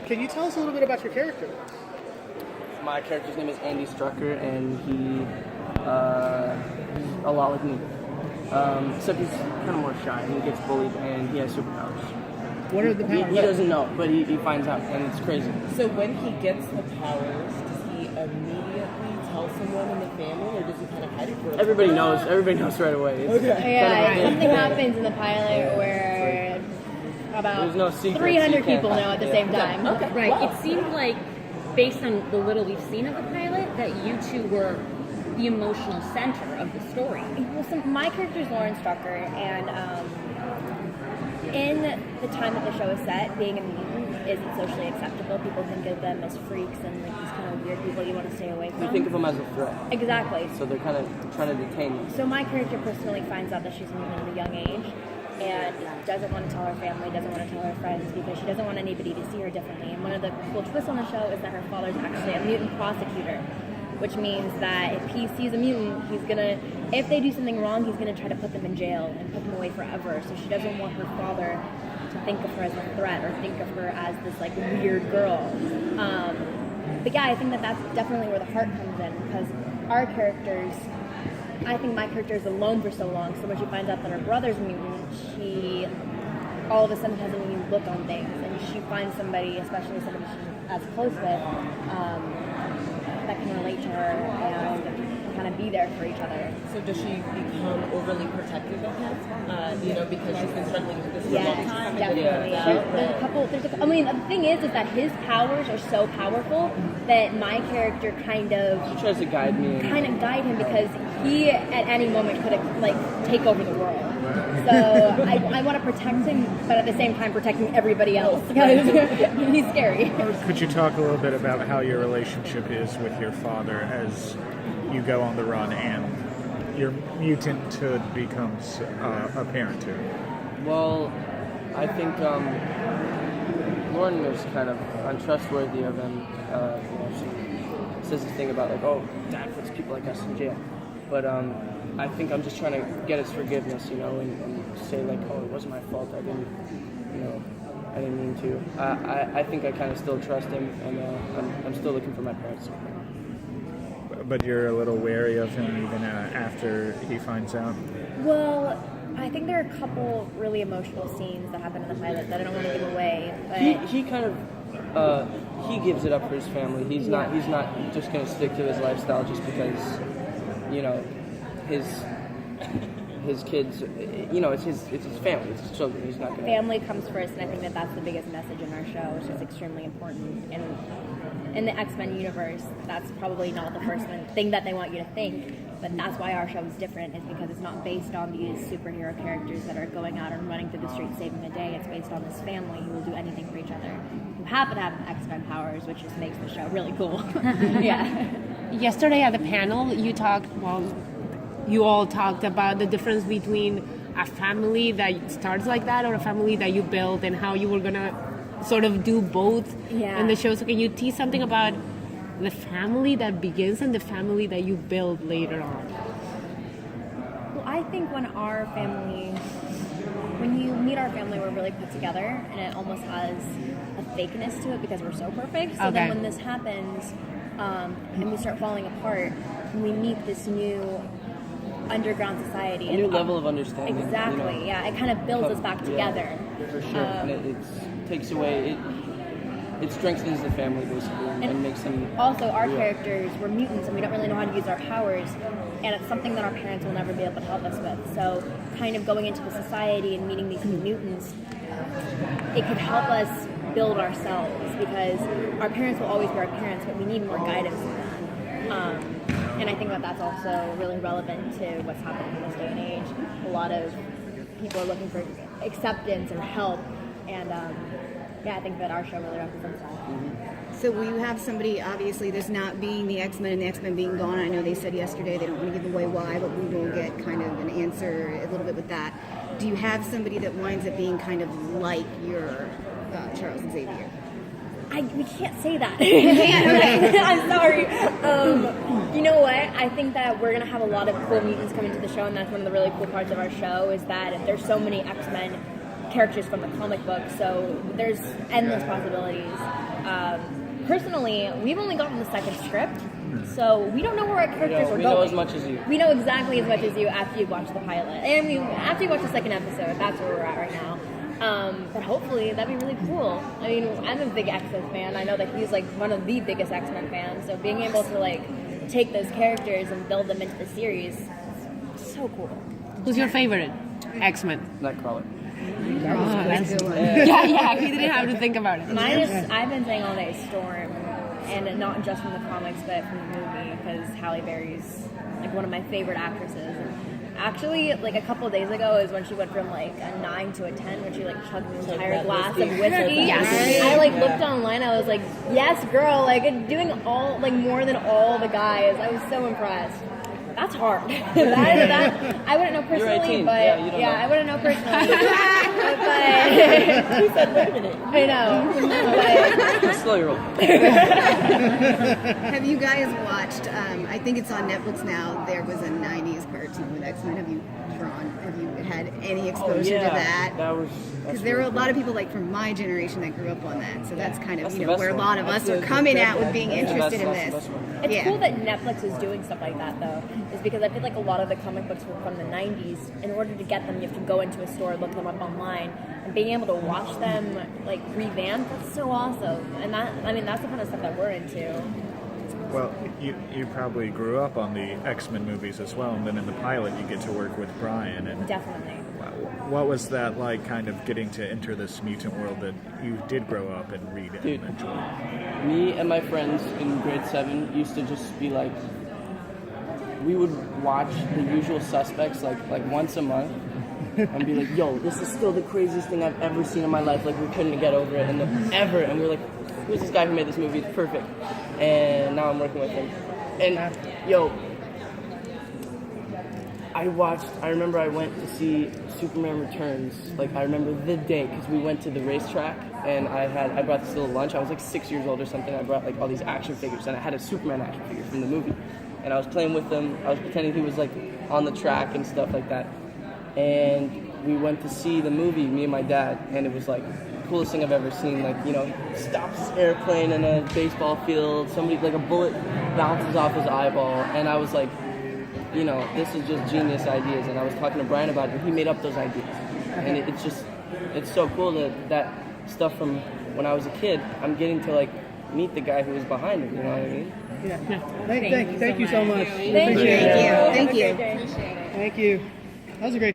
Can you tell us a little bit about your character? My character's name is Andy Strucker, and he's a lot like me. Except he's kind of more shy, and he gets bullied, and he has superpowers. What are the powers? He doesn't know, but he finds out, and it's crazy. So when he gets the powers, does he immediately tell someone in the family, or does he kind of hide it for a little Everybody bit? knows. Everybody knows right away. It's Yeah, something happens in the pilot where about There's no secrets, 300 you can't people know at the same time. Okay. Right. Wow. It seemed like, based on the little we've seen of the pilot, that you two were the emotional center of the story. Well, so my character is Lauren Strucker, and in the time that the show is set, being a mutant isn't socially acceptable. People think of them as freaks and like these kind of weird people you want to stay away from. You think of them as a threat. Exactly. So they're kind of trying to detain them. So my character personally finds out that she's a mutant at a young age and doesn't want to tell her family, doesn't want to tell her friends because she doesn't want anybody to see her differently. And one of the cool twists on the show is that her father's actually a mutant prosecutor, which means that if he sees a mutant, he's gonna, if they do something wrong, he's gonna try to put them in jail and put them away forever. So she doesn't want her father to think of her as a threat or think of her as this like weird girl. But yeah, I think that that's definitely where the heart comes in because our characters, I think my character is alone for so long, so when she finds out that her brother's a mutant, she all of a sudden has a new look on things, and she finds somebody, especially somebody she's as close with, that can relate to her and kind of be there for each other. So does she become overly protective of him? Because she's been struggling with this for a long Yes, time. definitely. There's a couple. I mean, the thing is that his powers are so powerful that my character kind of She tries to guide me. guide him because he at any moment could like take over the world. So I want to protect him, but at the same time protecting everybody else because he's scary. Could you talk a little bit about how your relationship is with your father as you go on the run and your mutanthood becomes apparent to you? Well, I think Lauren is kind of untrustworthy of him. She says this thing about like, oh, Dad puts people like us in jail. But I think I'm just trying to get his forgiveness, and say like, oh, it wasn't my fault. I didn't mean to. I think I kind of still trust him, and I'm still looking for my parents. But you're a little wary of him even after he finds out? Well, I think there are a couple really emotional scenes that happen in the pilot that I don't want to give away. But He kind of he gives it up for his family. He's not just going to stick to his lifestyle just because his kids, it's his family, it's his children. He's not going to. family comes first, and I think that that's the biggest message in our show, which is extremely important. And in the X-Men universe, that's probably not the first thing that they want you to think, but that's why our show is different, is because it's not based on these superhero characters that are going out and running through the streets saving the day. It's based on this family who will do anything for each other, who happen to have X-Men powers, which just makes the show really cool. Yeah. Yesterday at the panel, you all talked about the difference between a family that starts like that or a family that you build, and how you were gonna sort of do both in the show. So can you tease something about the family that begins and the family that you build later on? Well, I think when you meet our family, we're really put together, and it almost has a fakeness to it because we're so perfect. So then when this happens, and we start falling apart, and we meet this new underground society. A new level of understanding. Exactly, yeah. It kind of builds us back together. For sure. And it takes away, it strengthens the family basically and makes them... Also, our characters, we're mutants and we don't really know how to use our powers, and it's something that our parents will never be able to help us with. So kind of going into the society and meeting these new mutants, it could help us build ourselves, because our parents will always be our parents, but we need more guidance than that. And I think that that's also really relevant to what's happening in this day and age. A lot of people are looking for acceptance or help, and I think that our show really represents that. So will you have somebody, obviously this not being the X-Men and the X-Men being gone, I know they said yesterday they don't want to give away why, but we will get kind of an answer a little bit with that. Do you have somebody that winds up being kind of like your Charles Xavier? We can't say that. I'm sorry. You know what? I think that we're going to have a lot of cool mutants coming to the show, and that's one of the really cool parts of our show, is that there's so many X-Men characters from the comic book, so there's endless possibilities. Personally, we've only gotten the second script, so we don't know where our characters are going. We know as much as you. We know exactly as much as you after you watch the pilot. And after you watch the second episode, that's where we're at right now. But hopefully, that'd be really cool. I mean, I'm a big X-Men fan. I know that he's like one of the biggest X-Men fans, so being able to like take those characters and build them into the series is so cool. Who's your favorite X-Men? Nightcrawler. That's a good one. Yeah, he didn't have to think about it. Mine is, I've been saying all day, Storm. And not just from the comics, but from the movie, because Halle Berry's like one of my favorite actresses. Actually, like a couple of days ago is when she went from like a 9 to a 10 when she like chugged an entire glass of whiskey. Yes. I like looked online. I was like, yes, girl, like doing all like more than all the guys. I was so impressed. That's hard. that I wouldn't know personally, but I wouldn't know personally. but He said, wait a minute. I know. But, Slow your roll. Have you guys watched, I think it's on Netflix now, there was a 90s cartoon with X-Men. Have you had any exposure to that? Because there were a lot of people like from my generation that grew up on that, so that's kind of where a lot of us are coming at with being interested in this. It's cool that Netflix is doing stuff like that, though, is because I feel like a lot of the comic books were from the 90s. In order to get them, you have to go into a store, look them up online, and being able to watch them like revamped, that's so awesome. And that's the kind of stuff that we're into. Well, you probably grew up on the X-Men movies as well, and then in the pilot you get to work with Brian. And Definitely. what was that like, kind of getting to enter this mutant world that you did grow up and read and enjoy? Me and my friends in grade 7 used to just be like, we would watch The Usual Suspects like once a month and be like, yo, this is still the craziest thing I've ever seen in my life. Like, we couldn't get over it, and we were like, who's this guy who made this movie? It's perfect. And now I'm working with him. And yo, I remember I went to see Superman Returns. Like, I remember the day, because we went to the racetrack, and I brought this little lunch. I was like 6 years old or something. I brought like all these action figures, and I had a Superman action figure from the movie. And I was playing with them. I was pretending he was like on the track and stuff like that. And we went to see the movie, me and my dad, and it was like the coolest thing I've ever seen. Like, stops his airplane in a baseball field. Somebody, like a bullet bounces off his eyeball, and I was like, this is just genius ideas. And I was talking to Brian about it, and he made up those ideas. And it's so cool that stuff from when I was a kid, I'm getting to like meet the guy who was behind it. You know what I mean? Thank you so much. Thank you. Thank you. Thank you. That was a great